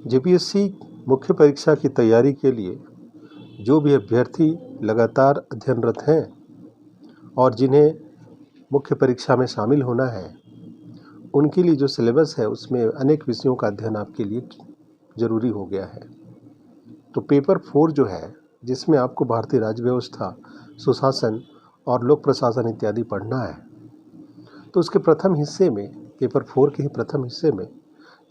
JPSC मुख्य परीक्षा की तैयारी के लिए जो भी अभ्यर्थी लगातार अध्ययनरत हैं और जिन्हें मुख्य परीक्षा में शामिल होना है, उनके लिए जो सिलेबस है उसमें अनेक विषयों का अध्ययन आपके लिए ज़रूरी हो गया है। तो पेपर 4 जो है, जिसमें आपको भारतीय राज्य व्यवस्था, सुशासन और लोक प्रशासन इत्यादि पढ़ना है, तो उसके प्रथम हिस्से में, पेपर 4 के ही प्रथम हिस्से में,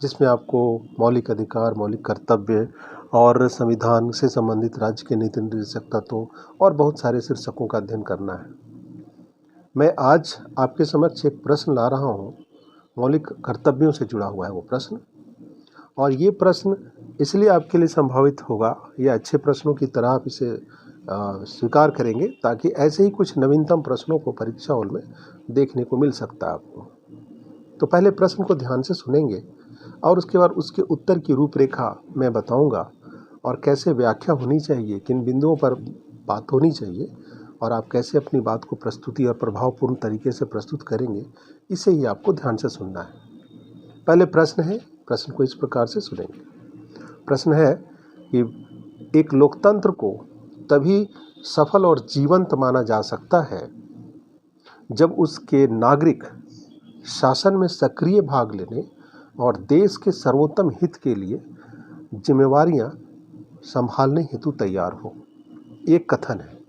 जिसमें आपको मौलिक अधिकार, मौलिक कर्तव्य और संविधान से संबंधित राज्य के नीति निर्देशक तत्वों और बहुत सारे शीर्षकों का अध्ययन करना है। मैं आज आपके समक्ष एक प्रश्न ला रहा हूँ, मौलिक कर्तव्यों से जुड़ा हुआ है वो प्रश्न, और ये प्रश्न इसलिए आपके लिए संभावित होगा, ये अच्छे प्रश्नों की तरह आप इसे स्वीकार करेंगे ताकि ऐसे ही कुछ नवीनतम प्रश्नों को परीक्षा हॉल में देखने को मिल सकता है आपको। तो पहले प्रश्न को ध्यान से सुनेंगे और उसके बाद उसके उत्तर की रूपरेखा मैं बताऊंगा और कैसे व्याख्या होनी चाहिए, किन बिंदुओं पर बात होनी चाहिए और आप कैसे अपनी बात को प्रस्तुति और प्रभावपूर्ण तरीके से प्रस्तुत करेंगे, इसे ही आपको ध्यान से सुनना है। पहले प्रश्न है, प्रश्न को इस प्रकार से सुनेंगे। प्रश्न है कि एक लोकतंत्र को तभी सफल और जीवंत माना जा सकता है जब उसके नागरिक शासन में सक्रिय भाग लेने और देश के सर्वोत्तम हित के लिए जिम्मेवारियां संभालने हेतु तैयार हो। एक कथन है।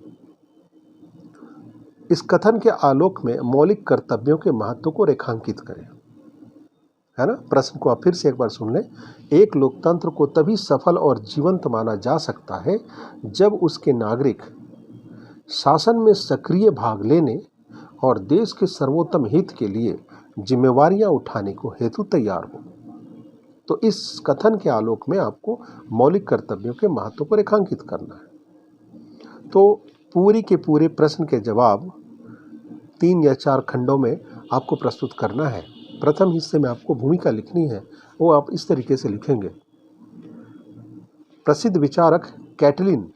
इस कथन के आलोक में मौलिक कर्तव्यों के महत्व को रेखांकित करें, है ना। प्रश्न को आप फिर से एक बार सुन लें। एक लोकतंत्र को तभी सफल और जीवंत माना जा सकता है जब उसके नागरिक शासन में सक्रिय भाग लेने और देश के सर्वोत्तम हित के लिए जिम्मेवारियां उठाने को हेतु तैयार हो। तो इस कथन के आलोक में आपको मौलिक कर्तव्यों के महत्व को रेखांकित करना है। तो पूरी के पूरे प्रश्न के जवाब 3 या 4 खंडों में आपको प्रस्तुत करना है। प्रथम हिस्से में आपको भूमिका लिखनी है, वो आप इस तरीके से लिखेंगे। प्रसिद्ध विचारक कैटलिन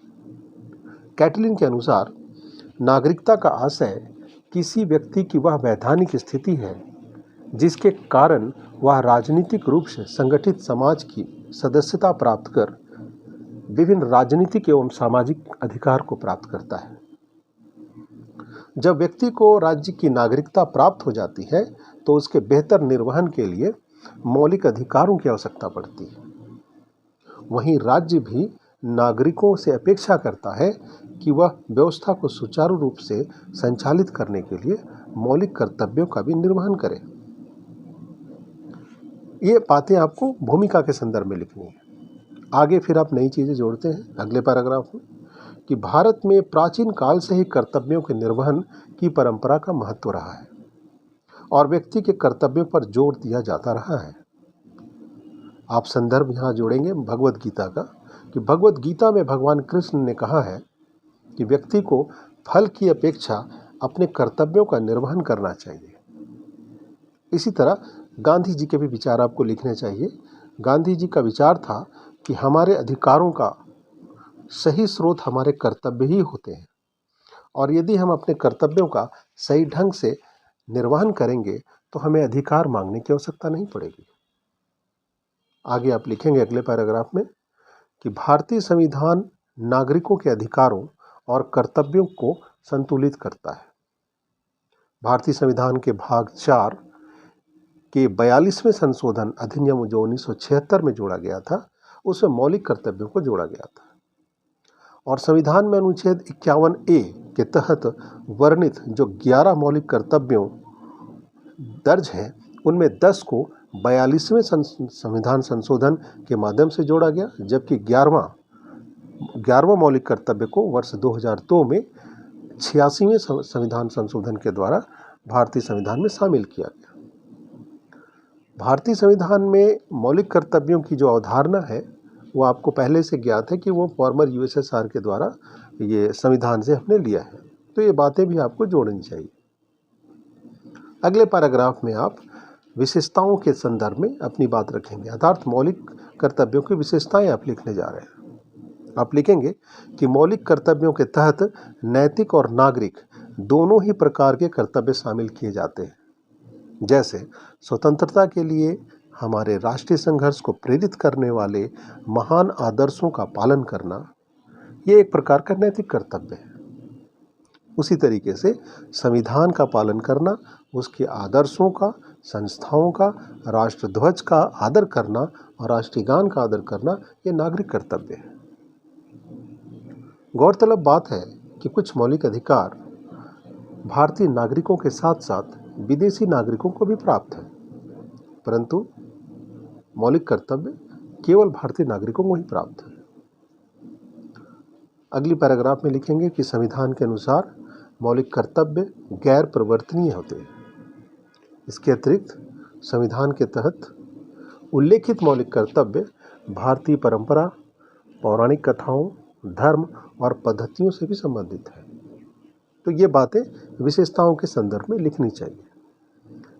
के अनुसार नागरिकता का आशय किसी व्यक्ति की वह वैधानिक स्थिति है जिसके कारण वह राजनीतिक रूप से संगठित समाज की सदस्यता प्राप्त कर विभिन्न राजनीतिक एवं सामाजिक अधिकार को प्राप्त करता है। जब व्यक्ति को राज्य की नागरिकता प्राप्त हो जाती है तो उसके बेहतर निर्वहन के लिए मौलिक अधिकारों की आवश्यकता पड़ती है। वहीं राज्य भी नागरिकों से अपेक्षा करता है कि वह व्यवस्था को सुचारू रूप से संचालित करने के लिए मौलिक कर्तव्यों का भी निर्वहन करे। ये बातें आपको भूमिका के संदर्भ में लिखनी है। आगे फिर आप नई चीज़ें जोड़ते हैं अगले पैराग्राफ में कि भारत में प्राचीन काल से ही कर्तव्यों के निर्वहन की परंपरा का महत्व रहा है और व्यक्ति के कर्तव्यों पर जोर दिया जाता रहा है। आप संदर्भ यहाँ जोड़ेंगे भगवद गीता का, कि भगवद गीता में भगवान कृष्ण ने कहा है कि व्यक्ति को फल की अपेक्षा अपने कर्तव्यों का निर्वहन करना चाहिए। इसी तरह गांधी जी के भी विचार आपको लिखने चाहिए। गांधी जी का विचार था कि हमारे अधिकारों का सही स्रोत हमारे कर्तव्य ही होते हैं और यदि हम अपने कर्तव्यों का सही ढंग से निर्वहन करेंगे तो हमें अधिकार मांगने की आवश्यकता नहीं पड़ेगी। आगे आप लिखेंगे अगले पैराग्राफ में कि भारतीय संविधान नागरिकों के अधिकारों और कर्तव्यों को संतुलित करता है। भारतीय संविधान के भाग 4 के 42वें संशोधन अधिनियम जो 1976 में जोड़ा गया था, उसमें मौलिक कर्तव्यों को जोड़ा गया था और संविधान में अनुच्छेद 51A के तहत वर्णित जो 11 मौलिक कर्तव्यों दर्ज हैं, उनमें 10 को 42वें संविधान संशोधन के माध्यम से जोड़ा गया, जबकि 11वां मौलिक कर्तव्य को वर्ष 2002 में 86वें संविधान संशोधन के द्वारा भारतीय संविधान में शामिल किया गया। भारतीय संविधान में मौलिक कर्तव्यों की जो अवधारणा है वो आपको पहले से ज्ञात है कि वो फॉर्मर यूएसएसआर के द्वारा ये संविधान से हमने लिया है। तो ये बातें भी आपको जोड़नी चाहिए। अगले पैराग्राफ में आप विशेषताओं के संदर्भ में अपनी बात रखेंगे, अर्थात मौलिक कर्तव्यों की विशेषताएं आप लिखने जा रहे हैं। आप लिखेंगे कि मौलिक कर्तव्यों के तहत नैतिक और नागरिक दोनों ही प्रकार के कर्तव्य शामिल किए जाते हैं, जैसे स्वतंत्रता के लिए हमारे राष्ट्रीय संघर्ष को प्रेरित करने वाले महान आदर्शों का पालन करना, ये एक प्रकार का नैतिक कर्तव्य है। उसी तरीके से संविधान का पालन करना, उसके आदर्शों का, संस्थाओं का, राष्ट्रध्वज का आदर करना और राष्ट्रीय गान का आदर करना, ये नागरिक कर्तव्य है। गौरतलब बात है कि कुछ मौलिक अधिकार भारतीय नागरिकों के साथ साथ विदेशी नागरिकों को भी प्राप्त है, परंतु मौलिक कर्तव्य केवल भारतीय नागरिकों को ही प्राप्त है। अगली पैराग्राफ में लिखेंगे कि संविधान के अनुसार मौलिक कर्तव्य गैर परिवर्तनीय होते हैं। इसके अतिरिक्त संविधान के तहत उल्लेखित मौलिक कर्तव्य भारतीय परंपरा, पौराणिक कथाओं, धर्म और पद्धतियों से भी संबंधित है। तो ये बातें विशेषताओं के संदर्भ में लिखनी चाहिए।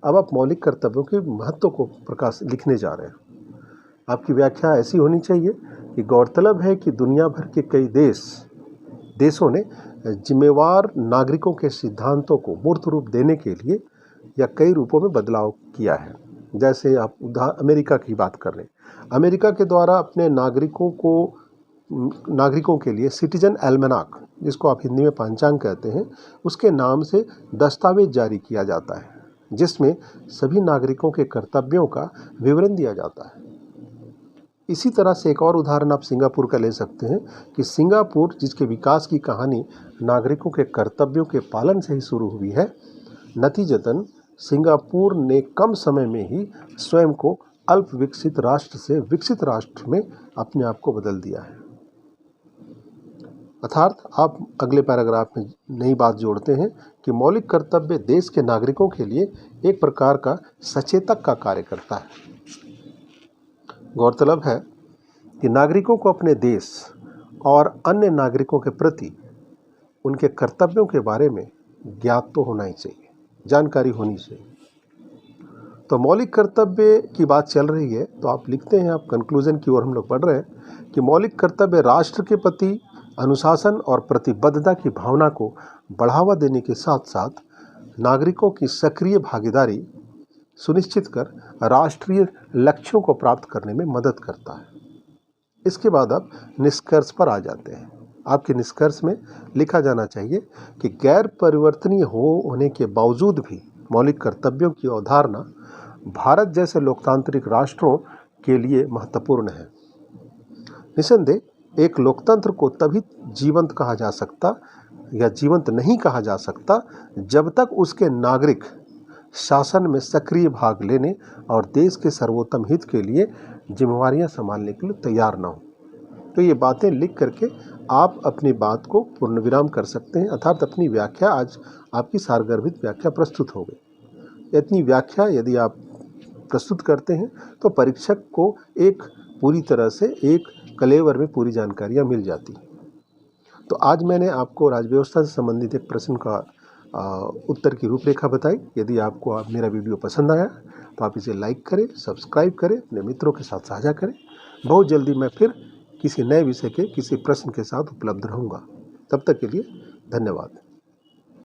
अब आप मौलिक कर्तव्यों के महत्व को लिखने जा रहे हैं। आपकी व्याख्या ऐसी होनी चाहिए कि गौरतलब है कि दुनिया भर के कई देशों ने जिम्मेवार नागरिकों के सिद्धांतों को मूर्त रूप देने के लिए या कई रूपों में बदलाव किया है। जैसे आप अमेरिका की बात कर रहे हैं, अमेरिका के द्वारा अपने नागरिकों के लिए सिटीजन एल्मेनाक, जिसको आप हिंदी में पंचांग कहते हैं, उसके नाम से दस्तावेज जारी किया जाता है, जिसमें सभी नागरिकों के कर्तव्यों का विवरण दिया जाता है। इसी तरह से एक और उदाहरण आप सिंगापुर का ले सकते हैं कि सिंगापुर, जिसके विकास की कहानी नागरिकों के कर्तव्यों के पालन से ही शुरू हुई है, नतीजतन सिंगापुर ने कम समय में ही स्वयं को अल्प विकसित राष्ट्र से विकसित राष्ट्र में अपने आप को बदल दिया है। अर्थात आप अगले पैराग्राफ में नई बात जोड़ते हैं कि मौलिक कर्तव्य देश के नागरिकों के लिए एक प्रकार का सचेतक का कार्य करता है। गौरतलब है कि नागरिकों को अपने देश और अन्य नागरिकों के प्रति उनके कर्तव्यों के बारे में ज्ञात तो होना ही चाहिए, जानकारी होनी चाहिए। तो मौलिक कर्तव्य की बात चल रही है, तो आप लिखते हैं, आप कंक्लूजन की ओर हम लोग बढ़ रहे हैं कि मौलिक कर्तव्य राष्ट्र के प्रति अनुशासन और प्रतिबद्धता की भावना को बढ़ावा देने के साथ साथ नागरिकों की सक्रिय भागीदारी सुनिश्चित कर राष्ट्रीय लक्ष्यों को प्राप्त करने में मदद करता है। इसके बाद आप निष्कर्ष पर आ जाते हैं। आपके निष्कर्ष में लिखा जाना चाहिए कि गैर परिवर्तनीय होने के बावजूद भी मौलिक कर्तव्यों की अवधारणा भारत जैसे लोकतांत्रिक राष्ट्रों के लिए महत्वपूर्ण है। निसंदेह एक लोकतंत्र को तभी जीवंत कहा जा सकता या जीवंत नहीं कहा जा सकता जब तक उसके नागरिक शासन में सक्रिय भाग लेने और देश के सर्वोत्तम हित के लिए जिम्मेवारियां संभालने के लिए तैयार न हो। तो ये बातें लिख करके आप अपनी बात को पूर्ण विराम कर सकते हैं, अर्थात अपनी व्याख्या, आज आपकी सारगर्भित व्याख्या प्रस्तुत हो गई। इतनी व्याख्या यदि आप प्रस्तुत करते हैं तो परीक्षक को एक पूरी तरह से एक कलेवर में पूरी जानकारियाँ मिल जाती हैं। तो आज मैंने आपको राज्य व्यवस्था से संबंधित एक प्रश्न का उत्तर की रूपरेखा बताई। यदि आपको मेरा वीडियो पसंद आया तो आप इसे लाइक करें, सब्सक्राइब करें, अपने मित्रों के साथ साझा करें। बहुत जल्दी मैं फिर किसी नए विषय के किसी प्रश्न के साथ उपलब्ध रहूँगा। तब तक के लिए धन्यवाद।